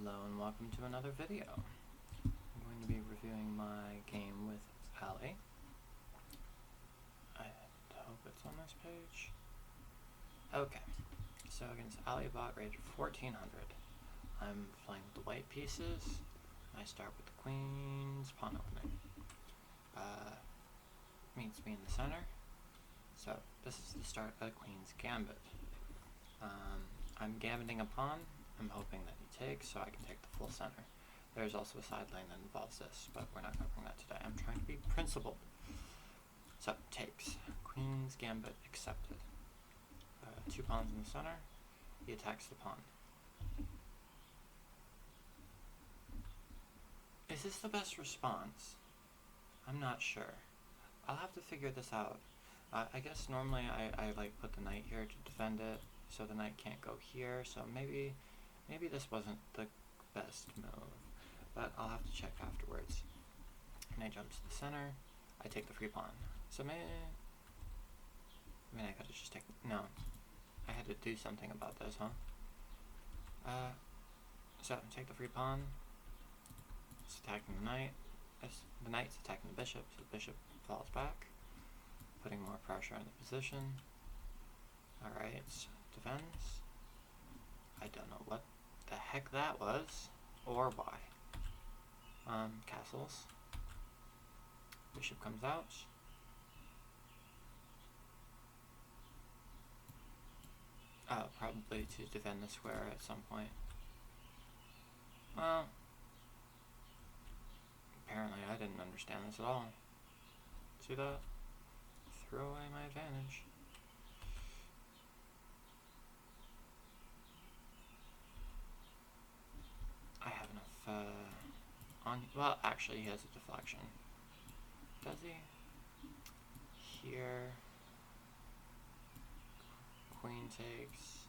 Hello and welcome to another video. I'm going to be reviewing my game with Ali. I hope it's on this page. Okay, so against Ali bot rate 1400. I'm playing with the white pieces. I start with the queen's pawn opening. Meets me in the center. So this is the start of Queens Gambit. I'm gambiting a pawn. I'm hoping that he takes so I can take the full center. There's also a side lane that involves this, but we're not covering that today. I'm trying to be principled. So, takes. Queen's Gambit accepted. 2 pawns in the center. He attacks the pawn. Is this the best response? I'm not sure. I'll have to figure this out. I guess normally I like put the knight here to defend it, so the knight can't go here, so maybe this wasn't the best move, but I'll have to check afterwards. And I jump to the center, I take the free pawn. So maybe, I gotta just take, no, I had to do something about this, huh? So take the free pawn, it's attacking the knight, the knight's attacking the bishop, so the bishop falls back, putting more pressure on the position. Alright, defends. I don't know what the heck that was, or why. Castles. Bishop comes out. Probably to defend the square at some point. Well, apparently I didn't understand this at all. See that? Throw away my advantage. I have enough, well, actually he has a deflection. Does he? Here. Queen takes.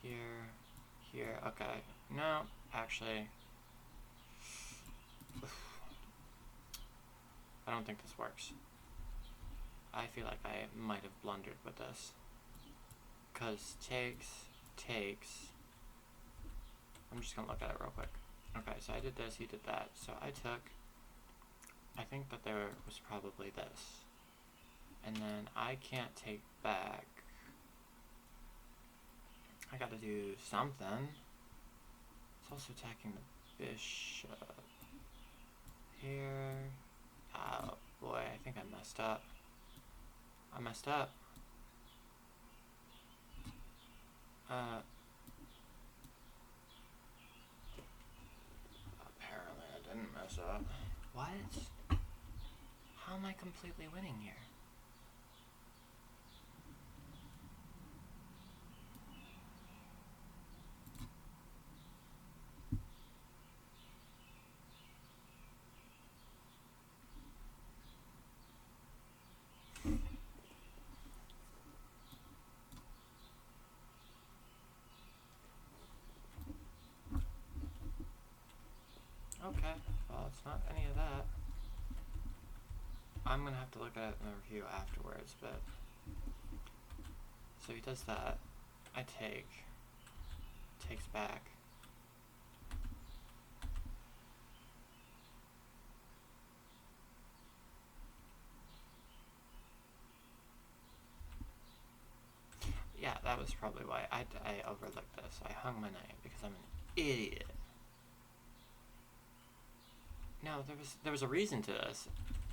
Here. Okay. No, actually. I don't think this works. I feel like I might have blundered with this. Because takes. I'm just gonna look at it real quick. Okay, so I did this, he did that. So I think that there was probably this. And then I can't take back. I gotta do something. It's also attacking the bishop. Here. Oh boy, I think I messed up. Apparently I didn't mess up. What? How am I completely winning here? Okay, well, it's not any of that. I'm gonna have to look at it in the review afterwards, but... So he does that. I take. Takes back. Yeah, that was probably why I overlooked this. I hung my knight because I'm an idiot. No, there was a reason to this.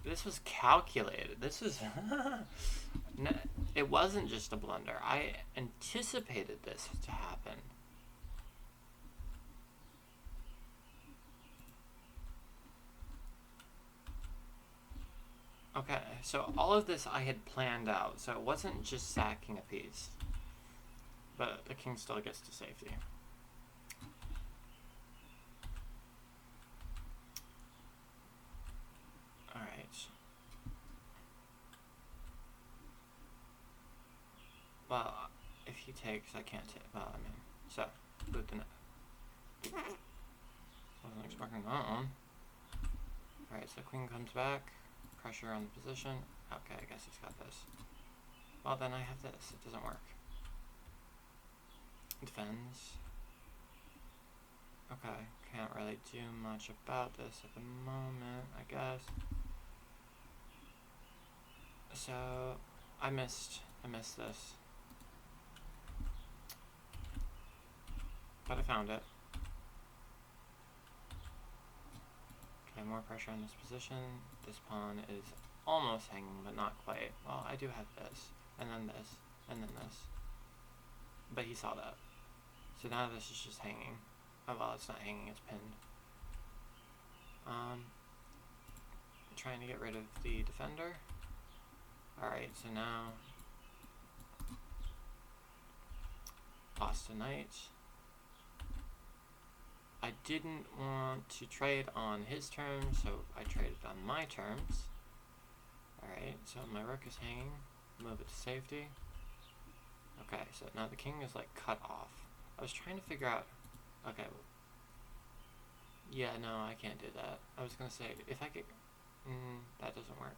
This was calculated. This was... no, it wasn't just a blunder. I anticipated this to happen. Okay, so all of this I had planned out, so it wasn't just sacking a piece. But the king still gets to safety. Well, if he takes, I can't take. Well, I mean, so, boot the knight. Wasn't expecting that one. Alright, so queen comes back. Pressure on the position. Okay, I guess he's got this. Well, then I have this. It doesn't work. Defends. Okay, can't really do much about this at the moment, I guess. So, I missed this. But I found it. Okay, more pressure on this position. This pawn is almost hanging, but not quite. Well, I do have this, and then this, and then this. But he saw that. So now this is just hanging. Oh well, it's not hanging, it's pinned. Trying to get rid of the defender. Alright, so now lost a knight. I didn't want to trade on his terms, so I traded on my terms. Alright, so my rook is hanging. Move it to safety. Okay, so now the king is like cut off. I was trying to figure out... Okay, well, yeah, no, I can't do that. I was gonna say, if I could... that doesn't work.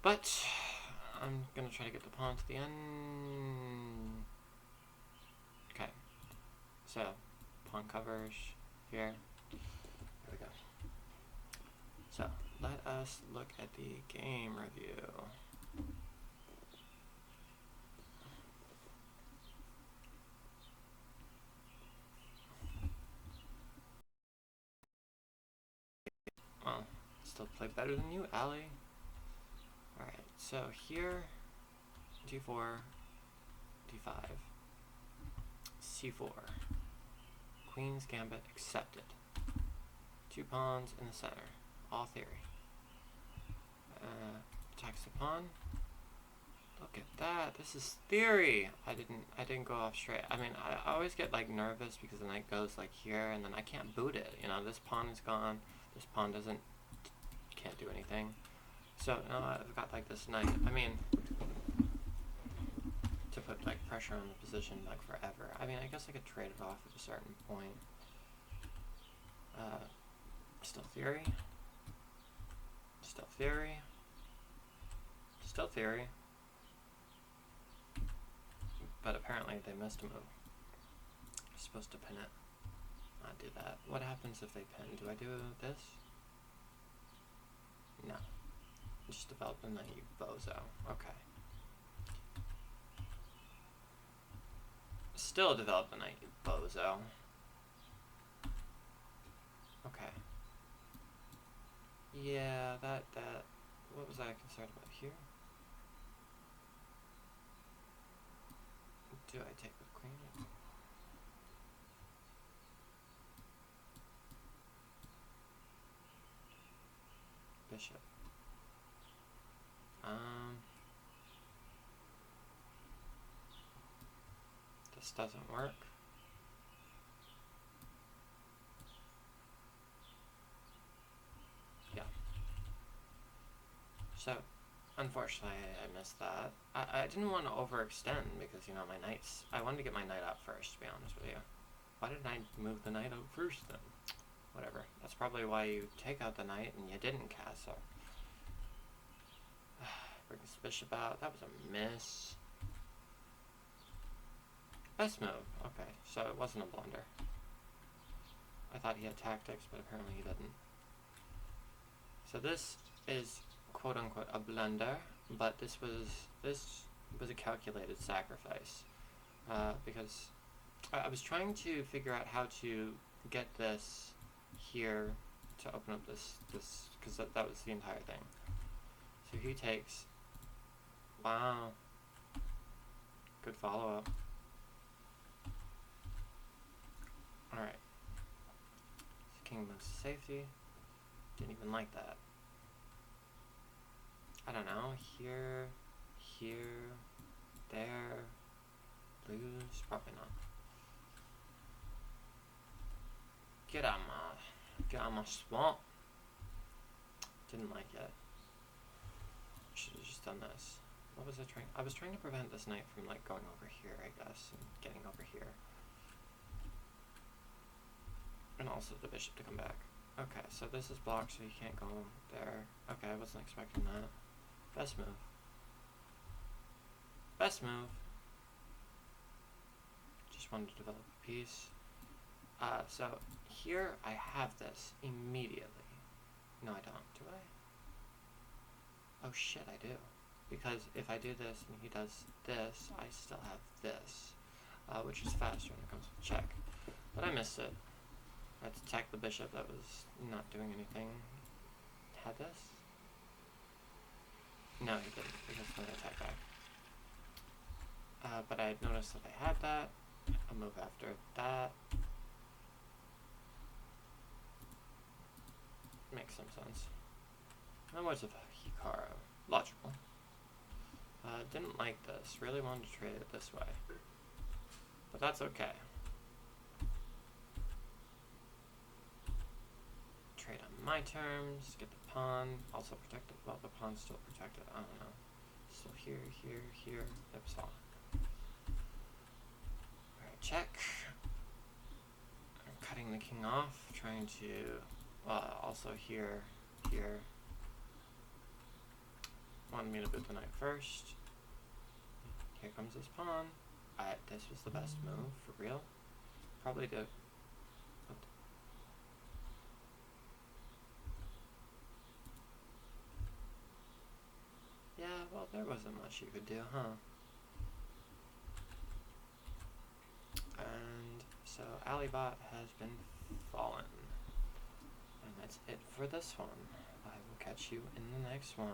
But, I'm gonna try to get the pawn to the end. Okay, so, pawn covers here. There we go. So, let us look at the game review. Well, still play better than you, Allie. Alright, so here, d4, d5, c4, Queens Gambit accepted. 2 pawns in the center, all theory. Attacks the pawn. Look at that, this is theory. I didn't go off straight. I mean, I always get like nervous because the knight goes like here and then I can't boot it. You know, this pawn is gone. This pawn can't do anything. So now I've got like this knight. I mean, to put like pressure on the position like forever. I mean, I guess I could trade it off at a certain point. Still theory. Still theory. Still theory. But apparently they missed a move. I'm supposed to pin it. Not do that. What happens if they pin? Do I do this? No. Just develop the knight, you bozo. Okay. Still develop the knight, you bozo. Okay. Yeah, that, what was I concerned about here? Do I take the queen? Bishop. This doesn't work. Yeah. So, unfortunately, I missed that. I didn't want to overextend because, you know, my knights... I wanted to get my knight out first, to be honest with you. Why didn't I move the knight out first, then? Whatever. That's probably why you take out the knight and you didn't castle. Bring this bishop out. That was a miss. Best move. Okay, so it wasn't a blunder. I thought he had tactics, but apparently he didn't. So this is quote-unquote a blunder, but this was a calculated sacrifice. Because I was trying to figure out how to get this here to open up this because that was the entire thing. So he takes... Wow. Good follow-up. Alright. So king moves to safety. Didn't even like that. I don't know. Here, there, lose. Probably not. Get out of my swamp. Didn't like it. Should have just done this. What was I trying? I was trying to prevent this knight from like going over here, I guess, and getting over here. And also the bishop to come back. Okay, so this is blocked, so you can't go there. Okay, I wasn't expecting that. Best move. Best move. Just wanted to develop a piece. So here I have this immediately. No, I don't. Do I? Oh shit, I do. Because if I do this and he does this, I still have this, which is faster when it comes to check. But I missed it. I had to attack the bishop that was not doing anything. Had this? No, he didn't, because I'm going to attack back. But I had noticed that I had that. I'll move after that. Makes some sense. That was a Hikaru. Logical. Didn't like this. Really wanted to trade it this way. But that's okay. Trade on my terms. Get the pawn. Also protected. Well, the pawn's still protected. I don't know. Still here, here, here. Ipsal. Alright, check. I'm cutting the king off. Trying to... also here, here. Wanted me to boot the knight first. Here comes this pawn. This was the best move, for real. Probably the... Yeah, well, there wasn't much you could do, huh? And so Alibot has been fallen. And that's it for this one. I will catch you in the next one.